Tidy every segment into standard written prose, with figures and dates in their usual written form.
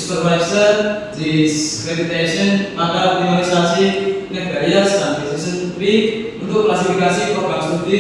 supervisor, discreditation, maka optimalisasi, net bias, dan decision tree untuk klasifikasi program studi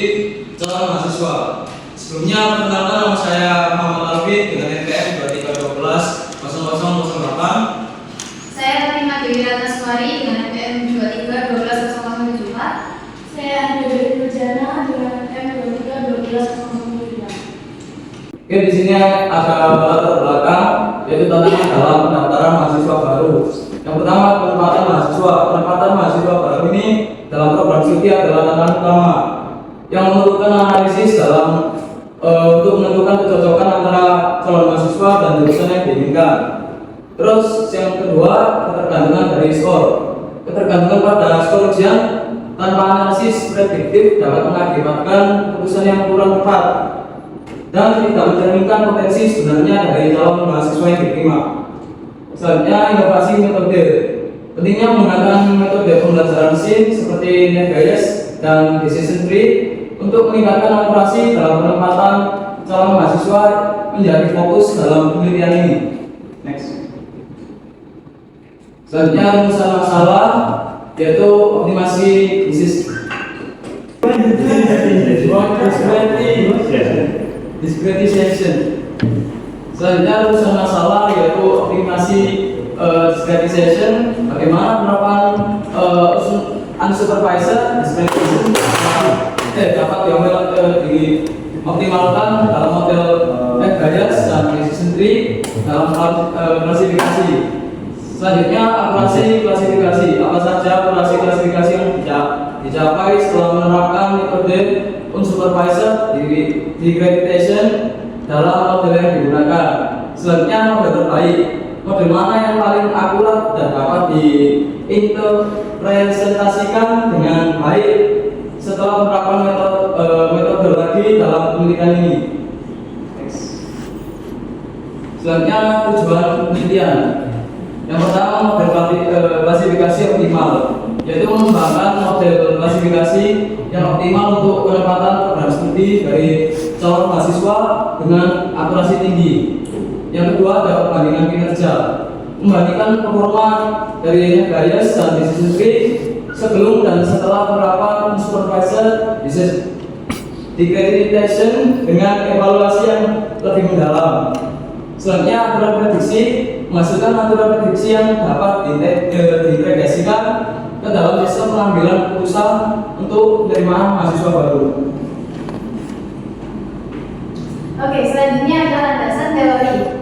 calon mahasiswa. Sebelumnya perkenalkan nama saya Muhammad Alvin dengan NPM 2312 0008. Saya Fatima Dewi Ratnaswari dengan NPM 2312 0074. Saya Dewi Nurjana dengan NPM 2312 0074. Oke, di sini ada latar belakang yaitu tantangan dalam pendaftaran mahasiswa baru. Yang pertama, penempatan mahasiswa. Penempatan mahasiswa baru ini dalam program studi adalah tantangan utama yang memerlukan analisis dalam untuk menentukan kecocokan antara calon mahasiswa dan jurusan yang diinginkan. Terus yang kedua, ketergantungan dari skor. Ketergantungan pada skor ujian tanpa analisis prediktif dapat mengakibatkan keputusan yang kurang tepat dan tidak mencerminkan potensi sebenarnya dari calon mahasiswa yang diterima. Selanjutnya, inovasi metode. Pentingnya menggunakan metode pembelajaran SIN seperti net bias dan decision tree untuk meningkatkan akurasi dalam penempatan calon mahasiswa menjadi fokus dalam penelitian ini. Next. Selanjutnya, rumusan masalah yaitu optimasi bisnis. Discretization. Selanjutnya, rumusan masalah yaitu optimasi discretization. Bagaimana penerapan unsupervised discretization dapat dioptimalkan dalam model net bias dan decision tree dalam klasifikasi. Selanjutnya, akurasi klasifikasi. Apa saja akurasi klasifikasi yang dicapai setelah menerapkan metode unsupervised discretization dalam model yang digunakan. Selanjutnya, model terbaik. Model mana yang paling akurat dan dapat diinterpretasikan dengan baik setelah menerapkan metodologi dalam penelitian ini. Selanjutnya, tujuan penelitian. Yang pertama, model klasifikasi optimal, yaitu mengembangkan model klasifikasi yang optimal untuk penempatan program studi dari calon mahasiswa dengan akurasi tinggi. Yang kedua, ada perbandingan kinerja, membandingkan performa dari net bias dan decision tree sebelum dan setelah penerapan supervisor discretization dengan evaluasi yang lebih mendalam. Selanjutnya, aturan prediksi, menghasilkan aturan prediksi yang dapat diintegrasikan ke dalam sistem pengambilan keputusan untuk penerimaan mahasiswa baru. Oke, selanjutnya ada landasan teori.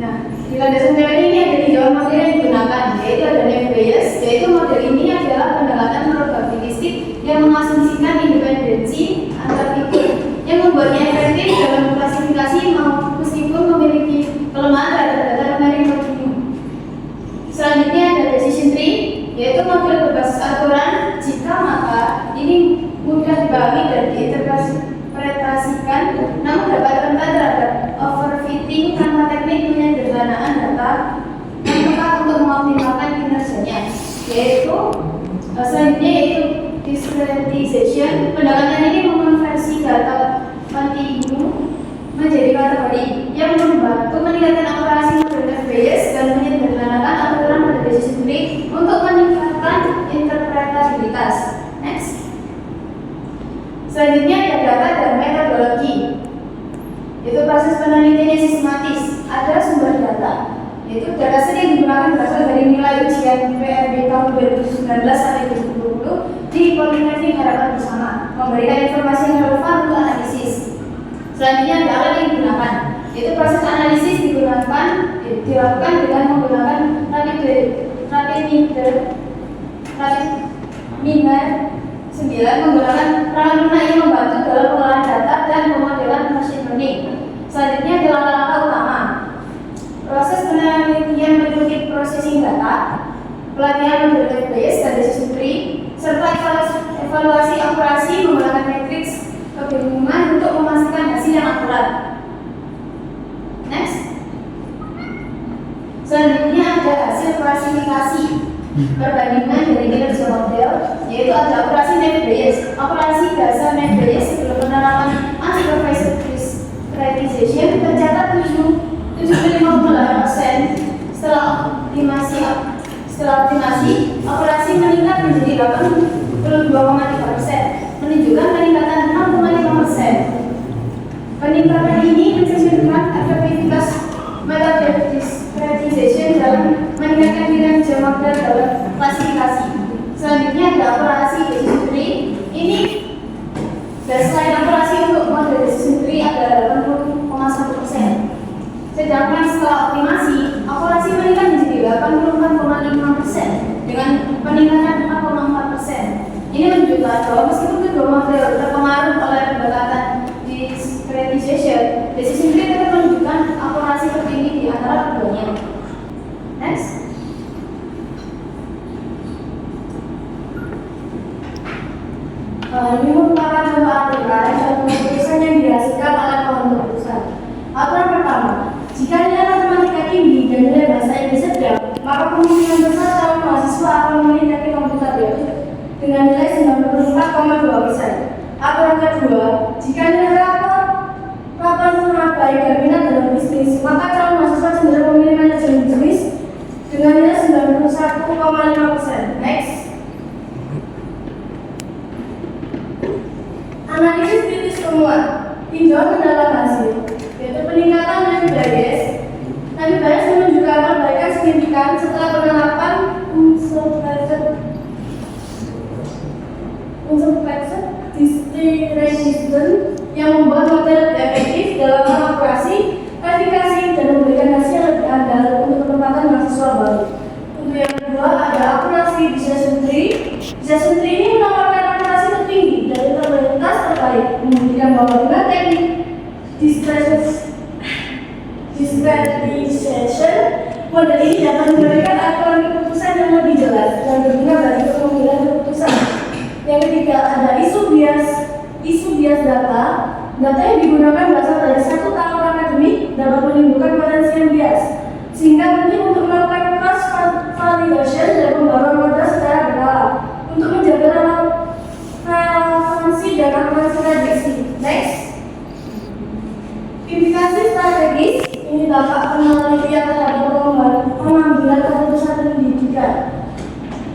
Nah, di landasan teori ini ada tiga model yang digunakan, yaitu ada net bias, yaitu model ini adalah pendekatan probabilistik yang mengasumsikan independensi antar figur yang membuatnya efektif dalam klasifikasi meskipun memiliki kelemahan terhadap data numeric continuum. Selanjutnya ada decision tree, yaitu model berbasis aturan jika maka ini mudah dipahami dan diinterpretasikan, namun dapat rentan terhadap overfitting tanpa teknik penyederhanaan data yang tepat untuk mengoptimalkan kinerjanya. Selanjutnya yaitu discretization. Pendekatan ini mengonversi data kontinu menjadi kategori yang membantu meningkatkan akurasi model net bias dan menyederhanakan aturan pada decision tree untuk meningkatkan interpretabilitas. Next. Selanjutnya ada data dan metodologi, yaitu proses penelitian yang sistematis. Ada sumber data, yaitu data set yang digunakan berasal dari nilai ujian PRB tahun 2019 sampai 2020 di Politeknik Harapan Bersama, memberikan informasi yang relevan untuk analisis. Selanjutnya ada alat yang digunakan, yaitu proses analisis dilakukan dengan menggunakan rapid miner 9 menggunakan perangkat lunak yang membantu dalam pengolahan data dan pemodelan machine learning. Selanjutnya adalah langkah utama. Proses penelitian meliputi processing data, pelatihan model net bias dan decision tree, serta evaluasi akurasi menggunakan matriks kebingungan untuk memastikan hasil yang akurat. Next. Selanjutnya ada hasil klasifikasi perbandingan dari kinerja model, yaitu ada akurasi net bias. Akurasi dasar net bias sebelum penerapan unsupervised discretization tercatat 75% Setelah optimasi, akurasi meningkat menjadi 82,3%, menunjukkan peningkatan 6,5%. Peningkatan ini mencerminkan efektivitas metode discretization dalam meningkatkan kinerja model dalam klasifikasi. Selanjutnya ada akurasi decision tree. Ini baseline akurasi untuk model decision tree ada 80,1%. Sedangkan setelah optimasi, akurasi meningkat menjadi 84,5% dengan peningkatan 4,4%. Ini menunjukkan bahwa meskipun kedua model terpengaruh oleh pendekatan discretization, decision tree tetap menunjukkan akurasi tertinggi di antara keduanya. Next. Ini merupakan contoh aturan suatu keputusan yang dihasilkan oleh pengambil keputusan. Aturan pertama, jika nilai matematika tinggi dan nilai bahasa Inggris sedang, maka kemungkinan besar calon mahasiswa akan memilih teknik komputer biologi dengan nilai 94,2%. Aturan kedua, jika nilai rapor sangat baik dan minat dalam bisnis, maka calon mahasiswa cenderung memilih manajemen bisnis dengan nilai 91,5%. Next. Analisis kritis temuan tinjauan mendalam hasil, yaitu peningkatan nilai bias. Nilai bias menunjukkan perbaikan signifikan setelah penerapan unsurpassed discrimination yang membuat model lebih efektif dalam mengakurasi, verifikasi, dan memberikan hasil lebih andal untuk penempatan mahasiswa baru. Untuk yang kedua ada akurasi decision tree. Decision tree ini menawarkan akurasi tertinggi dari terbatas terbaik, membuktikan bahwa dengan teknik discretization, model ini dapat memberikan aturan keputusan yang lebih jelas dan berguna bagi pengambilan keputusan. Yang ketiga ada isu bias data. Data yang digunakan berasal dari satu tahun akademik dapat menimbulkan potensi yang bias, sehingga penting untuk melakukan cross validation dan pembaruan model secara berkala untuk menjaga relevansi dan akurasi prediksi. Next. Indikasi strategis ini dapat penelitian terhadap pengambilan keputusan pendidikan.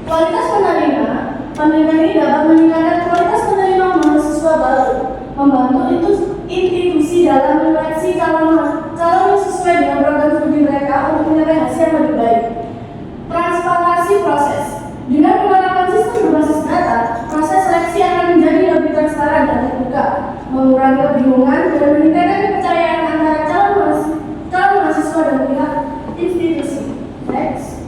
Kualitas penerima. Penelitian ini dapat meningkatkan kualitas penerima mahasiswa baru, membantu institusi dalam menyeleksi calon yang sesuai dengan program studi mereka untuk mencapai hasil yang lebih baik. Transparansi proses. Dengan penerapan sistem berbasis data, proses seleksi akan menjadi lebih transparan dan terbuka, mengurangi kebingungan dan meningkatkan kepercayaan antara calon mahasiswa dan pihak institusi. Next.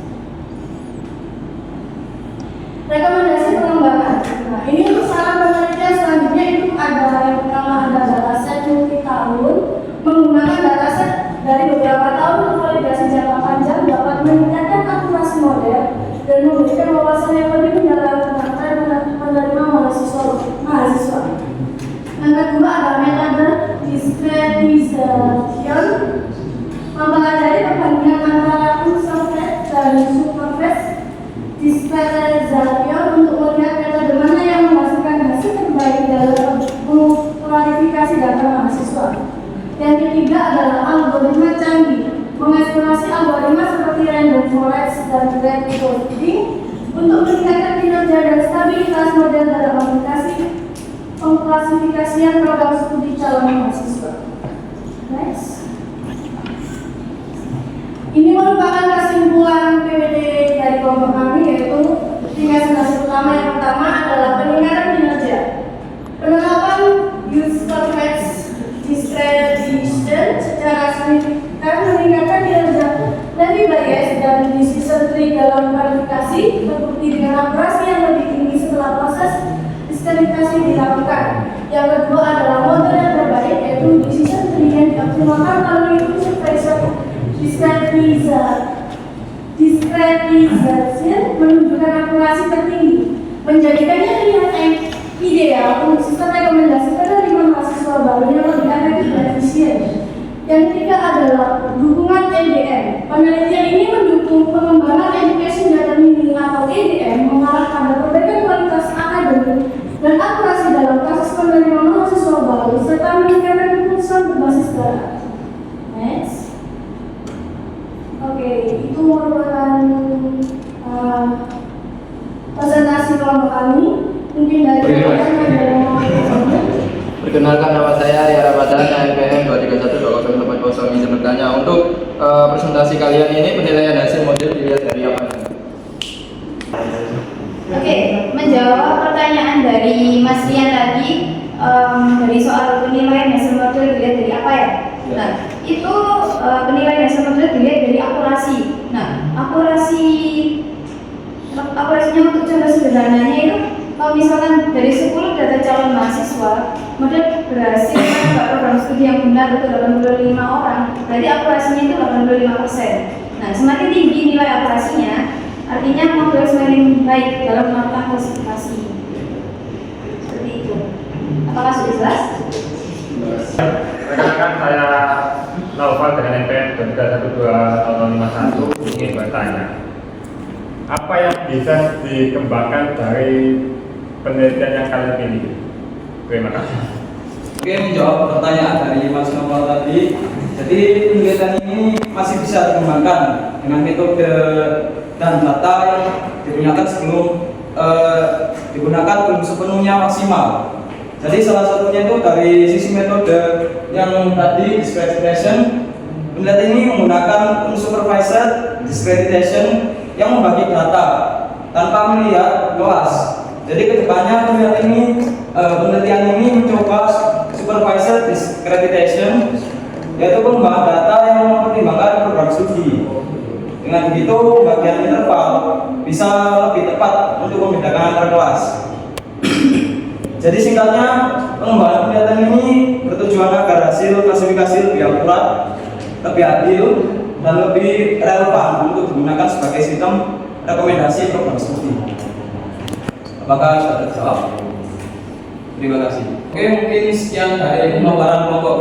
Rekomendasi pengembangan. Nah, ini untuk saran penelitian selanjutnya itu ada yang pertama ada dataset multi tahun, menggunakan dataset dari beberapa tahun untuk validasi jangka panjang dapat meningkatkan akurasi model dan memberikan wawasan yang lebih mendalam tentang penerima mahasiswa. Yang kedua ada metode discretization, mempelajari perbandingan antara unsurpassed dan supervised discretization untuk melihat metode mana yang menghasilkan hasil terbaik dalam klarifikasi data mahasiswa. Yang ketiga adalah algoritma canggih, mengeksplorasi algoritma seperti random forest dan red coding untuk meningkatkan kinerja dan stabilitas model dalam aplikasi pengklasifikasian program studi calon mahasiswa. Next. Ini merupakan kesimpulan PPT dari kelompok kami, yaitu tingkat hasil utama yang pertama adalah peningkatan kinerja. Penerapan unsurpassed discretization secara signifikan meningkatkan kinerja lebih bias dan decision tree dalam verifikasi, terbukti dengan akurasi yang lebih tinggi setelah proses discretization dilakukan. Yang kedua adalah model yang terbaik, yaitu decision tree yang dioptimalkan melalui unsurpassed discretization menunjukkan akurasi tertinggi, menjadikannya pilihan ideal untuk sistem rekomendasi penerima mahasiswa baru yang lebih efektif dan efisien. Yang ketiga adalah dukungan EDM. Penelitian ini mendukung pengembangan education data mining atau EDM mengarah pada perbaikan kualitas akademik dan akurasi dalam proses penerima mahasiswa baru serta meningkatkan keputusan berbasis data. Next. Oke, itu merupakan presentasi kelompok kami. Mungkin dari Perkenalkan, nama saya Ria Ramadhan, NPM 2312080. Izin bertanya, untuk presentasi kalian ini penilaian hasil model dilihat dari apa? Oke, menjawab pertanyaan dari Mas Rian tadi, dari soal penilaian hasil model dilihat dari apa ya? Nah, itu penilaian hasil model dilihat dari akurasi. Nah, akurasinya untuk contoh sederhananya itu, kalau misalkan dari 10 data calon mahasiswa, model berhasil mendapat program studi yang benar untuk 85 orang, berarti akurasinya itu 85%. Nah, semakin tinggi nilai akurasinya, artinya model semakin baik dalam melakukan klasifikasi. Seperti itu. Apakah sudah jelas? Rekan-rekan, saya Naufal dengan NPM 2312051 ingin bertanya, apa yang bisa dikembangkan dari penelitian yang kalian pilih? Terima kasih. Oke, menjawab pertanyaan dari Mas Noval tadi. Jadi penelitian ini masih bisa dikembangkan dengan metode dan data yang digunakan sebelum digunakan belum sepenuhnya maksimal. Jadi salah satunya itu dari sisi metode yang tadi discreditation. Penelitian ini menggunakan unsupervised discreditation yang membagi data tanpa melihat luas. Jadi kedepannya penelitian ini mencoba supervised discreditation, yaitu pengembangan data yang mempertimbangkan program studi. Dengan begitu, bagian interval bisa lebih tepat untuk membedakan antar kelas. Jadi singkatnya, pengembangan penelitian ini bertujuan agar hasil klasifikasi lebih akurat, lebih adil, dan lebih relevan untuk digunakan sebagai sistem rekomendasi program studi. Apakah sudah terjawab? Terima kasih. Oke, mungkin sekian dari pemaparan kelompok